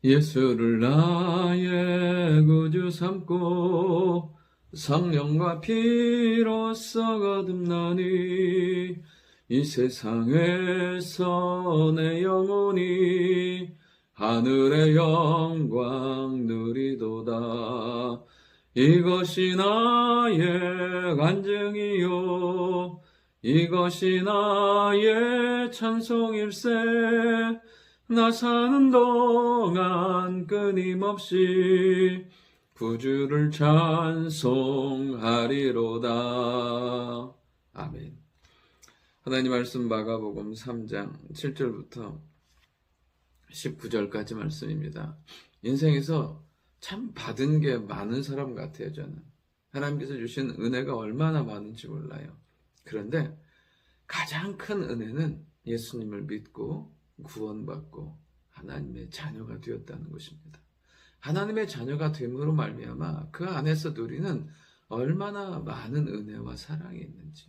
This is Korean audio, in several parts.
예수를 나의 구주 삼고 성령과 피로써 거듭나니 이 세상에서 내 영혼이 하늘의 영광 누리도다. 이것이 나의 간증이요 이것이 나의 찬송일세. 나 사는 동안 끊임없이 구주를 찬송하리로다. 아멘. 하나님 말씀 마가복음 3장 7절부터 19절까지 말씀입니다. 인생에서 참 받은 게 많은 사람 같아요. 저는 하나님께서 주신 은혜가 얼마나 많은지 몰라요. 그런데 가장 큰 은혜는 예수님을 믿고 구원받고 하나님의 자녀가 되었다는 것입니다. 하나님의 자녀가 됨으로 말미암아 그 안에서 누리는 얼마나 많은 은혜와 사랑이 있는지,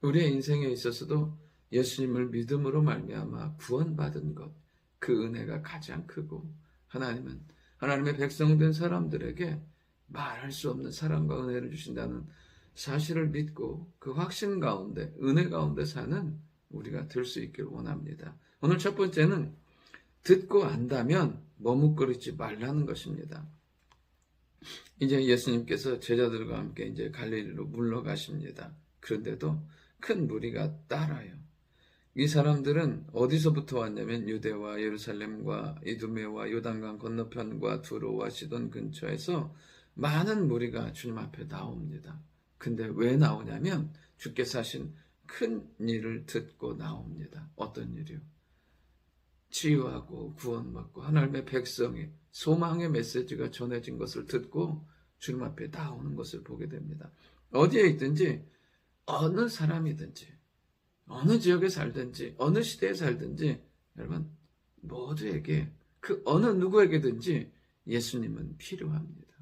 우리의 인생에 있어서도 예수님을 믿음으로 말미암아 구원받은 것, 그 은혜가 가장 크고, 하나님은 하나님의 백성된 사람들에게 말할 수 없는 사랑과 은혜를 주신다는 사실을 믿고 그 확신 가운데, 은혜 가운데 사는 우리가 될 수 있기를 원합니다. 오늘 첫 번째는 듣고 안다면 머뭇거리지 말라는 것입니다. 이제 예수님께서 제자들과 함께 이제 갈릴리로 물러가십니다. 그런데도 큰 무리가 따라요. 이 사람들은 어디서부터 왔냐면 유대와 예루살렘과 이두메와 요단강 건너편과 두로와 시돈 근처에서 많은 무리가 주님 앞에 나옵니다. 근데 왜 나오냐면 주께서 하신 큰 일을 듣고 나옵니다. 어떤 일이요? 치유하고 구원받고 하나님의 백성의 소망의 메시지가 전해진 것을 듣고 주님 앞에 나오는 것을 보게 됩니다. 어디에 있든지, 어느 사람이든지, 어느 지역에 살든지, 어느 시대에 살든지, 여러분 모두에게, 그 어느 누구에게든지 예수님은 필요합니다.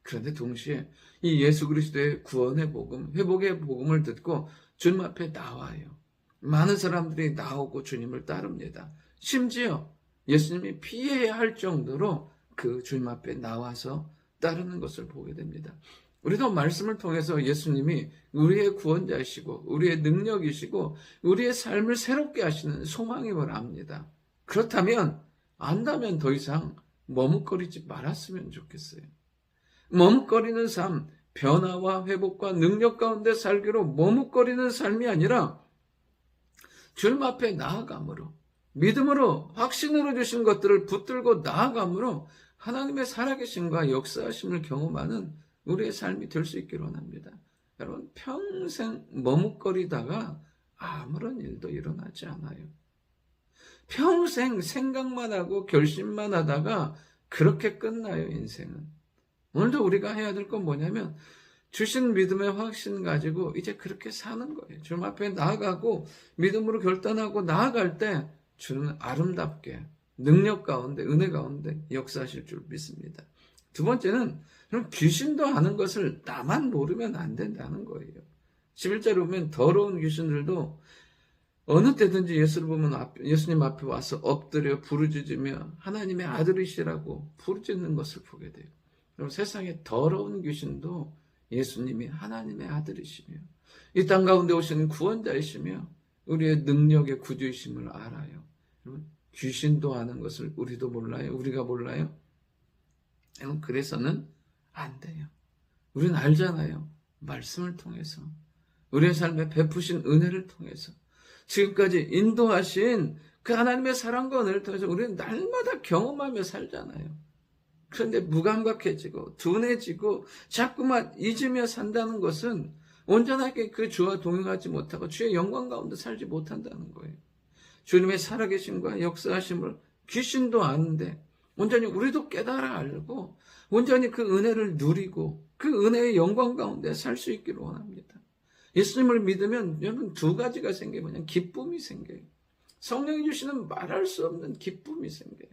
그런데 동시에 이 예수 그리스도의 구원의 복음, 회복의 복음을 듣고 주님 앞에 나와요. 많은 사람들이 나오고 주님을 따릅니다. 심지어 예수님이 피해야 할 정도로 그 주님 앞에 나와서 따르는 것을 보게 됩니다. 우리도 말씀을 통해서 예수님이 우리의 구원자이시고 우리의 능력이시고 우리의 삶을 새롭게 하시는 소망임을 압니다. 그렇다면, 안다면 더 이상 머뭇거리지 말았으면 좋겠어요. 머뭇거리는 삶, 변화와 회복과 능력 가운데 살기로 머뭇거리는 삶이 아니라 주님 앞에 나아감으로, 믿음으로, 확신으로 주신 것들을 붙들고 나아감으로 하나님의 살아계심과 역사하심을 경험하는 우리의 삶이 될 수 있기를 원합니다. 여러분, 평생 머뭇거리다가 아무런 일도 일어나지 않아요. 평생 생각만 하고 결심만 하다가 그렇게 끝나요, 인생은. 오늘도 우리가 해야 될 건 뭐냐면 주신 믿음의 확신 가지고 이제 그렇게 사는 거예요. 주님 앞에 나아가고 믿음으로 결단하고 나아갈 때 주는 아름답게 능력 가운데, 은혜 가운데 역사하실 줄 믿습니다. 두 번째는 귀신도 아는 것을 나만 모르면 안 된다는 거예요. 11절에 보면 더러운 귀신들도 어느 때든지 예수님 앞에 와서 엎드려 부르짖으며 하나님의 아들이시라고 부르짖는 것을 보게 돼요. 그럼 세상에 더러운 귀신도 예수님이 하나님의 아들이시며 이 땅 가운데 오신 구원자이시며 우리의 능력의 구주이심을 알아요. 여러분, 귀신도 아는 것을 우리도 몰라요? 우리가 몰라요? 그래서는 안 돼요. 우리는 알잖아요. 말씀을 통해서, 우리의 삶에 베푸신 은혜를 통해서, 지금까지 인도하신 그 하나님의 사랑과 은혜를 통해서 우리는 날마다 경험하며 살잖아요. 그런데 무감각해지고 둔해지고 자꾸만 잊으며 산다는 것은 온전하게 그 주와 동행하지 못하고 주의 영광 가운데 살지 못한다는 거예요. 주님의 살아계심과 역사하심을 귀신도 아는데 온전히 우리도 깨달아 알고 온전히 그 은혜를 누리고 그 은혜의 영광 가운데 살 수 있기를 원합니다. 예수님을 믿으면 여러분 두 가지가 생겨요. 그냥 기쁨이 생겨요. 성령이 주시는 말할 수 없는 기쁨이 생겨요.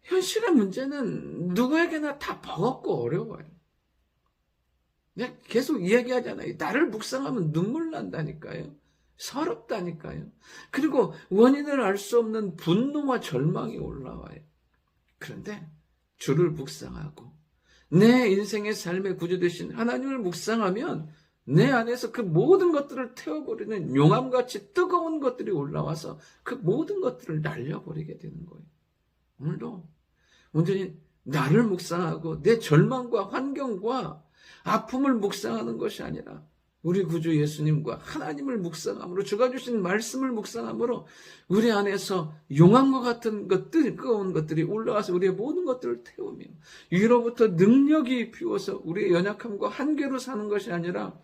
현실의 문제는 누구에게나 다 버겁고 어려워요. 내가 계속 이야기하잖아요. 나를 묵상하면 눈물 난다니까요. 서럽다니까요. 그리고 원인을 알 수 없는 분노와 절망이 올라와요. 그런데 주를 묵상하고 내 인생의 삶의 구주 되신 하나님을 묵상하면 내 안에서 그 모든 것들을 태워버리는 용암같이 뜨거운 것들이 올라와서 그 모든 것들을 날려버리게 되는 거예요. 오늘도 온전히 나를 묵상하고 내 절망과 환경과 아픔을 묵상하는 것이 아니라 우리 구주 예수님과 하나님을 묵상함으로, 주가 주신 말씀을 묵상함으로 우리 안에서 용암과 같은 뜨거운 것들이 올라와서 우리의 모든 것들을 태우며 위로부터 능력이 비워서 우리의 연약함과 한계로 사는 것이 아니라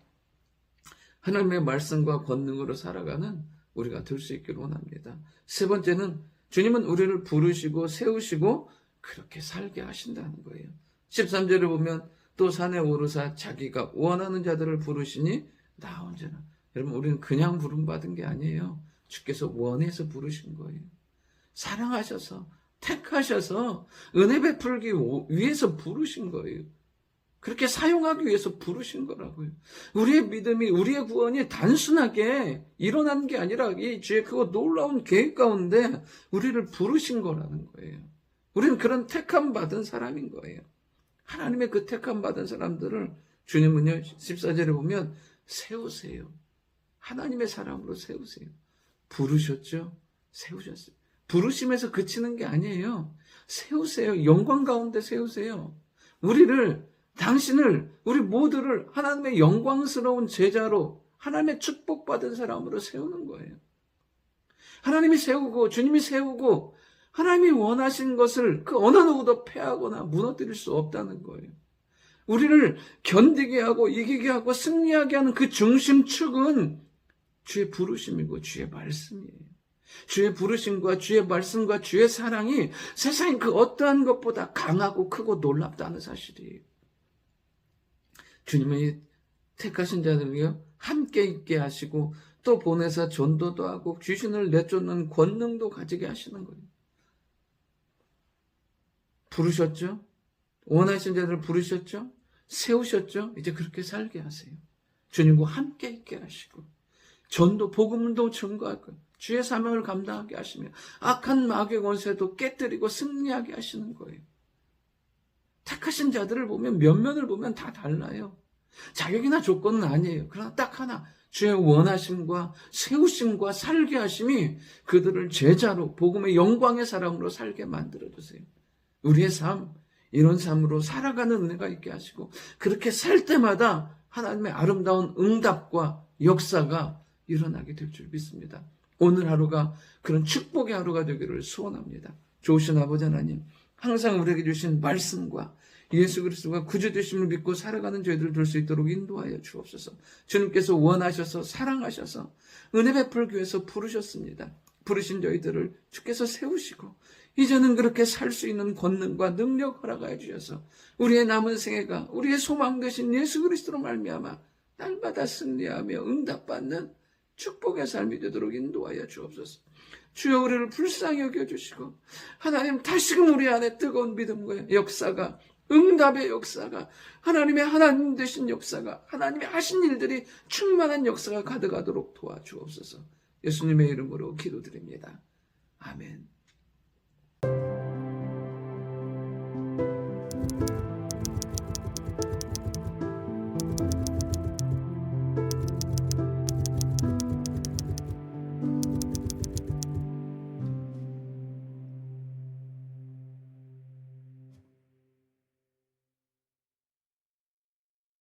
하나님의 말씀과 권능으로 살아가는 우리가 될 수 있기를 원합니다. 세 번째는 주님은 우리를 부르시고 세우시고 그렇게 살게 하신다는 거예요. 13절을 보면 또 산에 오르사 자기가 원하는 자들을 부르시니 나 언제나. 여러분, 우리는 그냥 부름받은 게 아니에요. 주께서 원해서 부르신 거예요. 사랑하셔서 택하셔서 은혜 베풀기 위해서 부르신 거예요. 그렇게 사용하기 위해서 부르신 거라고요. 우리의 믿음이, 우리의 구원이 단순하게 일어난 게 아니라 이 주의 그거 놀라운 계획 가운데 우리를 부르신 거라는 거예요. 우리는 그런 택함 받은 사람인 거예요. 하나님의 그 택함 받은 사람들을 주님은요, 14절에 보면 세우세요. 하나님의 사람으로 세우세요. 부르셨죠? 세우셨어요. 부르심에서 그치는 게 아니에요. 세우세요. 영광 가운데 세우세요. 당신을, 우리 모두를 하나님의 영광스러운 제자로, 하나님의 축복받은 사람으로 세우는 거예요. 하나님이 세우고, 주님이 세우고, 하나님이 원하신 것을 그 어느 누구도 패하거나 무너뜨릴 수 없다는 거예요. 우리를 견디게 하고 이기게 하고 승리하게 하는 그 중심축은 주의 부르심이고 주의 말씀이에요. 주의 부르심과 주의 말씀과 주의 사랑이 세상의 그 어떠한 것보다 강하고 크고 놀랍다는 사실이에요. 주님이 택하신 자들이요 함께 있게 하시고 또 보내사 전도도 하고 귀신을 내쫓는 권능도 가지게 하시는 거예요. 부르셨죠? 원하신 자들을 부르셨죠? 세우셨죠? 이제 그렇게 살게 하세요. 주님과 함께 있게 하시고 전도, 복음도 증거할 거예요. 주의 사명을 감당하게 하시며 악한 마귀의 권세도 깨뜨리고 승리하게 하시는 거예요. 택하신 자들을 보면 면면을 보면 다 달라요. 자격이나 조건은 아니에요. 그러나 딱 하나, 주의 원하심과 세우심과 살게 하심이 그들을 제자로 복음의 영광의 사람으로 살게 만들어주세요. 우리의 삶, 이런 삶으로 살아가는 은혜가 있게 하시고 그렇게 살 때마다 하나님의 아름다운 응답과 역사가 일어나게 될 줄 믿습니다. 오늘 하루가 그런 축복의 하루가 되기를 소원합니다. 좋으신 아버지 하나님, 항상 우리에게 주신 말씀과 예수 그리스도가 구주 되심을 믿고 살아가는 저희들 될 수 있도록 인도하여 주옵소서. 주님께서 원하셔서 사랑하셔서 은혜 베풀기 위해서 부르셨습니다. 부르신 저희들을 주께서 세우시고 이제는 그렇게 살 수 있는 권능과 능력 허락하여 주셔서 우리의 남은 생애가 우리의 소망 되신 예수 그리스도로 말미암아 날마다 승리하며 응답받는 축복의 삶이 되도록 인도하여 주옵소서. 주여 우리를 불쌍히 여겨주시고 하나님 다시금 우리 안에 뜨거운 믿음과 역사가, 응답의 역사가, 하나님의 하나님 되신 역사가, 하나님이 하신 일들이 충만한 역사가 가득하도록 도와주옵소서. 예수님의 이름으로 기도드립니다. 아멘.